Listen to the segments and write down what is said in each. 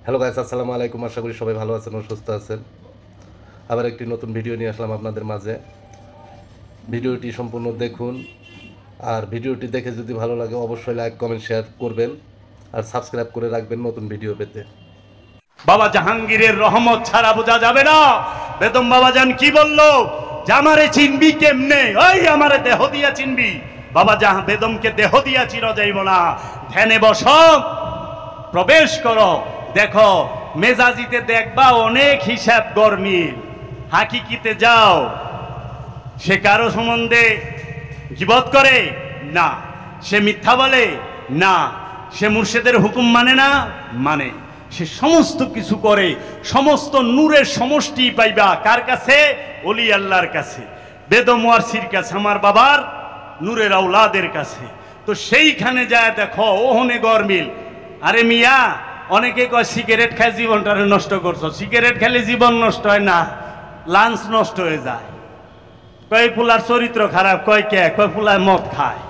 Hello guys, আসসালামু আলাইকুম। আশা করি সবাই ভালো আছেন ও সুস্থ আছেন। আবার একটি নতুন ভিডিও নিয়ে আসলাম আপনাদের মাঝে। ভিডিওটি সম্পূর্ণ দেখুন, আর ভিডিওটি দেখে যদি ভালো লাগে অবশ্যই লাইক, কমেন্ট, শেয়ার করবেন আর সাবস্ক্রাইব করে রাখবেন নতুন ভিডিও পেতে। বাবা জাহাঙ্গীরের রহমত ছাড়া বোঝা যাবে না। বেদম বাবাজান কি বললো? যে আমারে চিনবি কেমনে? ওই আমারে দেহ দিয়া চিনবি। বাবা বেদমকে দেহ দিয়া চির যাইব না। ধ্যানে বসো, প্রবেশ করো, দেখো মেজাজিতে দেখবা অনেক হিসাব গরমিল। হাকিকিতে যাও, সে কারো সম্বন্ধে গীবত করে না, সে মিথ্যা বলে না, সে মুর্শিদের হুকুম মানে না, মানে সে সমস্ত কিছু করে। সমস্ত নূরের সমষ্টি পাইবা কার কাছে? ওলি আল্লাহর কাছে, বেদম ওয়ারসির কাছে, আমার বাবার নূরের আওলাদের কাছে। তো সেইখানে যায় দেখো ওহনে গরমিল। আরে মিয়া, অনেকে কয় সিগারেট খায় জীবনটারে নষ্ট করছো। সিগারেট খেলে জীবন নষ্ট হয় না, লাঞ্চ নষ্ট হয়ে যায়। কয় ফুলার চরিত্র খারাপ, কয় কে? কয় ফুলায় মদ খায়,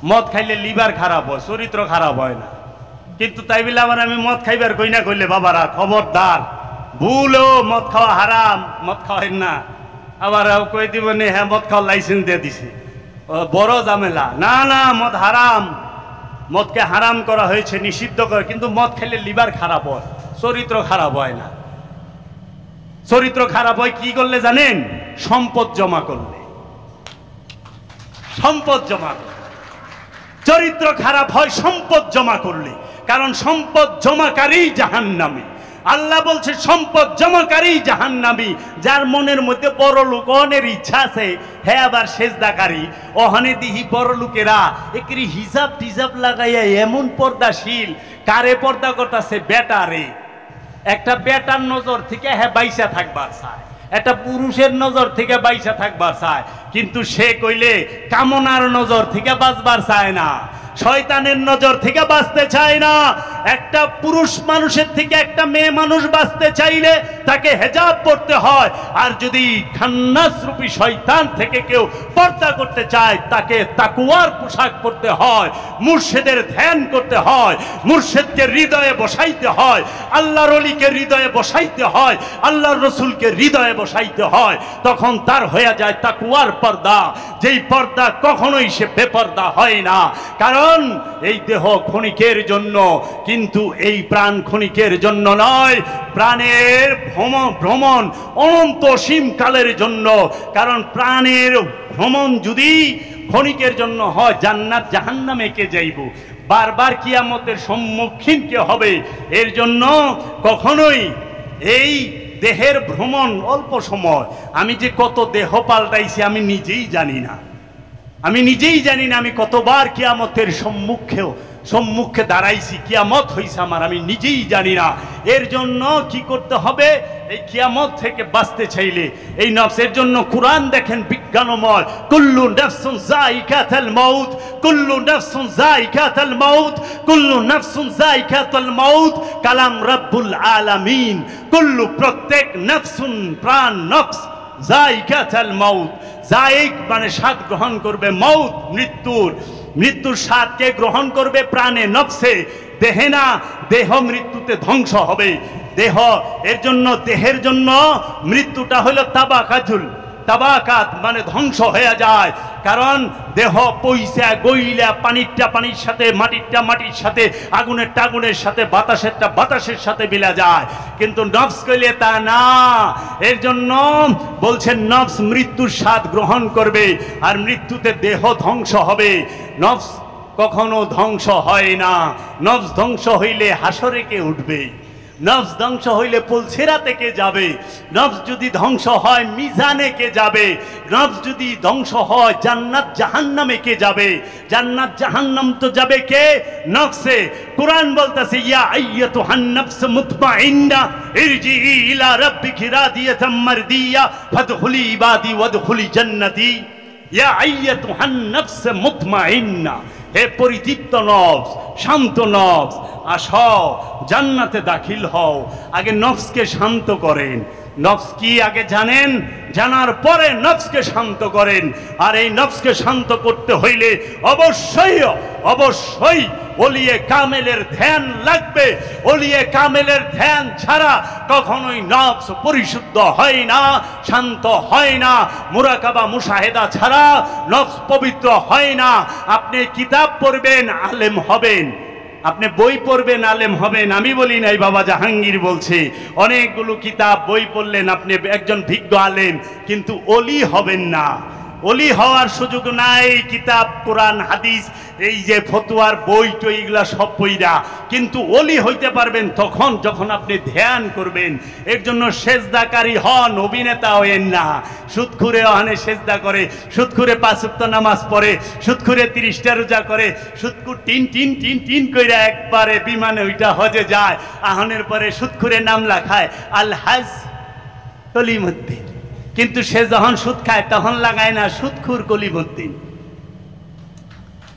মদ খাইলে লিভার খারাপ হয়, চরিত্র খারাপ হয় না। কিন্তু তাই বলে আবার আমি মদ খাইবার কই না কইলে বাবারা খবরদার, ভুলও মদ খাওয়া হারাম, মদ খাওয়াই না। আবার কই দিব নে হ্যাঁ মদ খাওয়ার লাইসেন্স দিয়ে দিছে, বড় ঝামেলা। না না, মদ হারাম, মদকে হারাম করা হয়েছে, নিষিদ্ধ করে। কিন্তু মদ খাইলে লিভার খারাপ হয়, চরিত্র খারাপ হয় না। চরিত্র খারাপ হয় কি করলে জানেন? সম্পদ জমা করলে। সম্পদ জমা করলে চরিত্র খারাপ হয়, সম্পদ জমা করলে। কারণ সম্পদ জমাকারী জাহান্নামী। আল্লাহ বলছে সম্পদ জমাকারী জাহান্নামী। যার মনের মধ্যে বড় লোক অনের ইচ্ছা আছে, হ্যাঁ আবার সেজদাকারী, ওখানে দিহি বড় লোকেরা একরি হিজাব টিজাব লাগাইয়া এমন পর্দাশীল। কারে পর্দা করতেছে? বেটারে। একটা বেটার নজর থেকে হ্যাঁ বাইসা থাকবার চায়, একটা পুরুষের নজর থেকে বাইসা থাকবার চায়। কিন্তু সে কইলে কামনার নজর থেকে বাঁচবার চায় না, শয়তানের নজর থেকে বাঁচতে চায় না। একটা পুরুষ মানুষের থেকে একটা মেয়ে মানুষ বাঁচতে চাইলে তাকে হেজাব পড়তে হয়। আর যদি খান্নাস রূপী শয়তান থেকে কেউ পর্দা করতে চায়, তাকে তাকওয়ার পোশাক পরতে হয়, মুর্শিদের ধ্যান করতে হয়, মুর্শিদকে হৃদয়ে বসাইতে হয়, আল্লাহর ওলিকে হৃদয়ে বসাইতে হয়, আল্লাহর রসুলকে হৃদয়ে বসাইতে হয়। তখন তার হয়ে যায় তাকওয়ার পর্দা, যেই পর্দা কখনোই সে বেপর্দা হয় না। কারণ এই দেহ ক্ষণিকের জন্য, কিন্তু এই প্রাণ ক্ষণিকের জন্য নয়। প্রাণের ভ্রমণ অনন্ত অসীম কালের জন্য। কারণ প্রাণের ভ্রমণ যদি ক্ষণিকের জন্য হয়, জান্নাত জাহান্নামে কে যাইব? বারবার কিয়ামতের সম্মুখীন কে হবে? এর জন্য কখনোই এই দেহের ভ্রমণ অল্প সময়। আমি যে কত দেহ পাল্টাইছি আমি নিজেই জানি না, আমি নিজেই জানি না। আমি কতবার কিয়ামতের সম্মুখে দাঁড়াইছি, কিয়ামত হইছে আমার, আমি নিজেই জানি না। এর জন্য কি করতে হবে? এই কিয়ামত থেকে বাঁচতে চাইলে এই নফসের জন্য কোরআন দেখেন বিজ্ঞানময়। কুল্লু নাফসুন যায়িকাতুল মাউত, কুল্লু নাফসুন যায়িকাতুল মাউত, কুল্লু নাফসুন যায়িকাতুল মাউত, কালাম রব্বুল আলামিন। কুল্লু, প্রত্যেক, নাফসুন প্রাণ, নফস, যায়িকাতুল মাউত, যায়িক মানে স্বাদ গ্রহণ করবে, মাউত মৃত্যুর স্বাদকে গ্রহণ করবে প্রাণে, নফসে, দেহে না। দেহ মৃত্যুতে ধ্বংস হবে। দেহ, এর জন্য দেহের জন্য মৃত্যুটা হলো তাবাকাত মানে ধ্বংস হয়ে যায়। কারণ দেহ পয়সা গইলা, পানিরটা পানির সাথে, মাটিরটা মাটির সাথে, আগুনেরটা আগুনের সাথে, বাতাসেরটা বাতাসের সাথে মিলা যায়। কিন্তু নফস কইলে তা না। এর জন্য বলছেন নফস মৃত্যুর স্বাদ গ্রহণ করবে, আর মৃত্যুতে দেহ ধ্বংস হবে। নফস কখনো ধ্বংস হয় না। নফস ধ্বংস হইলে হাসরে কে উঠবে? নফস ধ্বংস হইলে পুলসিরাতে কে যাবে? নফস যদি ধ্বংস হয় মিজানে কে যাবে? নফস যদি ধ্বংস হয় জান্নাত জাহান্নামে কে যাবে? জান্নাত জাহান্নাম তো যাবে কে? নফসে। কুরআন বলতেছে ইয়া আইয়াতুহান নাফস মুতমাইন্না ইরজিই ইলা রাব্বিকি রাদিয়াতাম মারদিয়া ফাদখুলি ইবাদি ওয়াদখুলি জান্নাতি। ইয়া আইয়াতুহান নাফস মুতমাইন্না, হে পরিতৃপ্ত নফস, শান্ত নফস, আসো জান্নাতে দাখিল হও। আগে নফসকে শান্ত করেন, নফস কি আগে জানেন, জানার পরে নফসকে শান্ত করেন। আর এই নফসকে শান্ত করতে হইলে অবশ্যই অবশ্যই ওলিয়ে কামেলের ধ্যান লাগবে। ওলিয়ে কামেলের ধ্যান ছাড়া কখনোই নফস পরিশুদ্ধ হয় না, শান্ত হয় না। মুরাকাবা মুশাহেদা ছাড়া নফস পবিত্র হয় না। আপনি কিতাব পড়বেন, আলেম হবেন। আপনি বই পড়বেন, আলেম হবেন। আমি বলি নাই, বাবা জাহাঙ্গীর বলছে। অনেকগুলো কিতাব বই পড়লেন, আপনি একজন বিজ্ঞ আলেম, কিন্তু ওলি হবেন না। ওলি হওয়ার সুযোগ নাই। কিতাব, কোরআন, হাদিস, এই যে ফতুয়ার বই টই এগুলা সব বইরা, কিন্তু ওলি হইতে পারবেন তখন যখন আপনি ধ্যান করবেন। এর জন্য সেজদাকারী হন, অভিনেতা হয়েন না। সুদখুরে ওখানে সেজদা করে, সুদখুরে 5 ওয়াক্ত নামাজ পড়ে, সুদখুরে 30টা রোজা করে, সুদখুর টিন টিন টিন টিন কইরা একবারে বিমানে ওইটা হজে যায়। আহনের পরে সুদখুরে নাম লেখায় আল হাজ কলিমুদ্দিন, কিন্তু সে যখন সুদ খায় তখন লাগায় না সুদখুর কলিমুদ্দিন।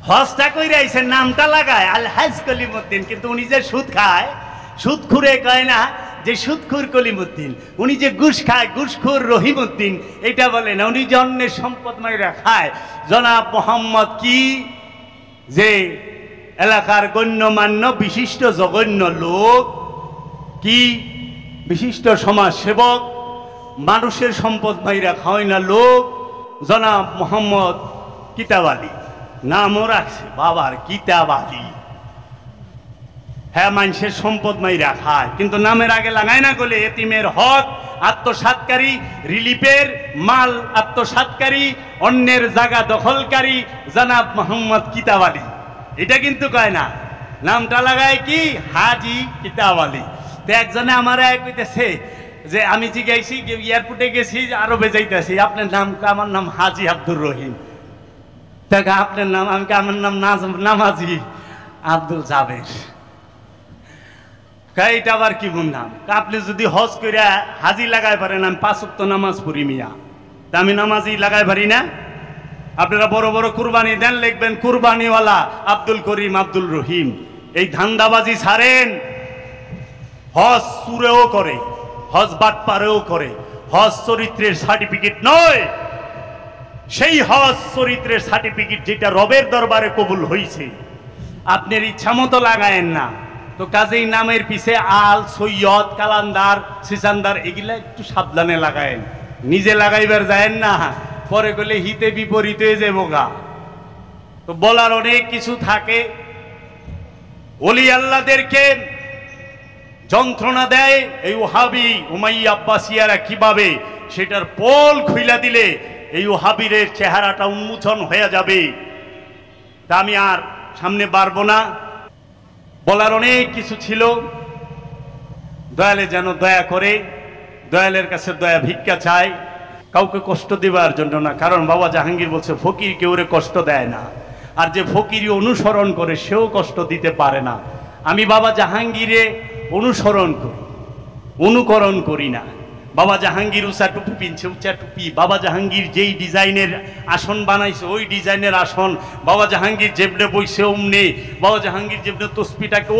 হজটা কইরা আইছে, নামটা লাগায় আল হাজ কলিমুদ্দিন, কিন্তু উনি যে সুদ খায়, সুদখুরে কয় না যে সুদখুর কলিমুদ্দিন। উনি যে ঘুষ খায়, ঘুষখুর রহিমউদ্দিন, এটা বলে না। উনি যে অন্যের সম্পদ মাইরা খায়। জনাব মোহাম্মদ কি, যে এলাকার গণ্যমান্য বিশিষ্ট জঘন্য লোক, কি বিশিষ্ট সমাজ সেবক, মানুষের সম্পদ মাইরা খাওয়াই না লোক, জনাব মোহাম্মদ কিতাব আলী নামও রাখছে বাবার, কিতাব আলী। হ্যাঁ, মানুষের সম্পদ মাইরা খায়, কিন্তু নামের আগে লাগায় না গলে এতিমের হক আত্মসাৎকারী, রিলিফের মাল আত্মসাৎকারী, অন্যের জায়গা দখলকারী জনাব মোহাম্মদ কিতাব আলী। এটা কিন্তু কয় না, নামটা লাগায় কি হাজি কিতাব আলী। তো একজনে আমার কইতেছে যে আমি জিজ্ঞাসি, এয়ারপোর্টে গেছি, আরবে যাইতেছি, আপনার নাম? আমার নাম হাজি আব্দুর রহিম। দেখা আপনার নাম? আমি আমার নাম নামাজি আব্দুল জাবের। এটা আবার কি নাম? আপনি যদি হজ কইরা হাজি লাগাই পারেন, আমি 5 ওয়াক্ত নামাজ পড়ি মিয়া, তা আমি নামাজি লাগাই পারি না? আপনারা বড় বড় কুরবানি দেন, লিখবেন কুরবানিওয়ালা আব্দুল করিম আব্দুল রহিম। এই ধান্দাবাজি ছাড়েন। হজ চুরেও করে, হজ বাটপারেও করে। হজ চরিত্রের সার্টিফিকেট নয়, সেই হজ চরিত্রের সার্টিফিকেট যেটা রবের দরবারে কবুল হইছে। আপনার ইচ্ছা মতো লাগায়েন না। তো কাজেই নামের পিছে আল, সৈয়দ, কালান্দার, সিসান্দার এগুলা একটু সাবধানে লাগায়েন। নিজে লাগাইবার যায়েন না, পরে গেলে হিতে বিপরীত হয়ে যাবো গা। তো বলার অনেক কিছু থাকে। ওলি আল্লাহদেরকে যন্ত্রণা দেয় এই ওহাবি উমাইয়া আব্বাসিয়ারা, কিভাবে সেটার পোল খুইলা দিলে এই ওহাবিরের চেহারাটা উন্মোচন হয়ে যাবে। তা আমি আর সামনে বাড়বো না। বলার অনেক কিছু ছিল। দয়ালে যেন দয়া করে, দয়ালের কাছে দয়া ভিক্ষা চাই, কাউকে কষ্ট দেবার জন্য না। কারণ বাবা জাহাঙ্গীর বলছে ফকির কেউরে কষ্ট দেয় না, আর যে ফকিরই অনুসরণ করে সেও কষ্ট দিতে পারে না। আমি বাবা জাহাঙ্গীরে অনুসরণ করি, অনুকরণ করি না। বাবা জাহাঙ্গীর উঁচা টুপি পিনছে, উঁচা টুপি। বাবা জাহাঙ্গীর যেই ডিজাইনের আসন বানাইছে ওই ডিজাইনের আসন। বাবা জাহাঙ্গীর যেমনে বইছে অমনে। বাবা জাহাঙ্গীর যেমনে তসপিটাকে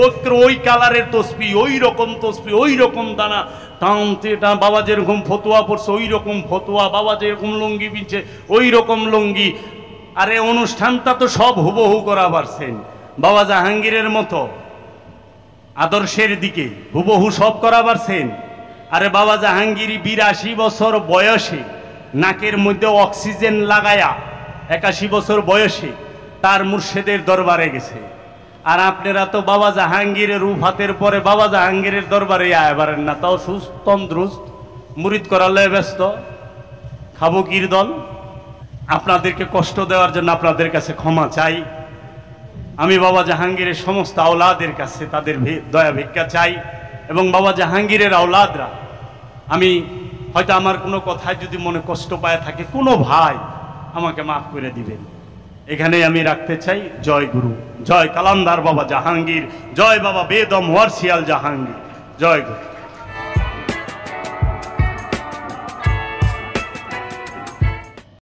ওই কালারের তসপি, ওই রকম তসপি, ওই রকম দানা টানতে টান। বাবা যেরকম ফতুয়া পড়ছে ওই রকম ফতুয়া, বাবা যেরকম লুঙ্গি পিনছে ওই রকম লুঙ্গি। আরে অনুষ্ঠানটা তো সব হুবহু করা পারছেন বাবা জাহাঙ্গীরের মতো আদর্শের দিকে, হুবহু সব করা পারছেন। আরে বাবা জাহাঙ্গীর 82 বছর বয়সে নাকের মধ্যে অক্সিজেন লাগায়া 81 বছর বয়সে তার মুর্শেদের দরবারে গেছে। আর আপনারা তো বাবা জাহাঙ্গীরের রূফাতের পরে বাবা জাহাঙ্গীরের দরবারে আয় পারেন না, তাও সুস্থ তন্দ্রুস্ত, মুরিদ করালে ব্যস্ত, খাবো কির দল। আপনাদেরকে কষ্ট দেওয়ার জন্য আপনাদের কাছে ক্ষমা চাই। আমি বাবা জাহাঙ্গীরের সমস্ত আওলাদের কাছে তাদের দয়া ভিক্ষা চাই। এবং বাবা জাহাঙ্গীরের আওলাদরা, আমি হয়তো আমার কোনো কথায় যদি মনে কষ্ট পায় থাকে, কোনো ভাই আমাকে মাফ করে দিবেন। এখানেই আমি রাখতে চাই। জয় গুরু, জয় কালান্দার বাবা জাহাঙ্গীর, জয় বাবা বেদম ওয়ারসিয়াল জাহাঙ্গীর, জয় গুরু।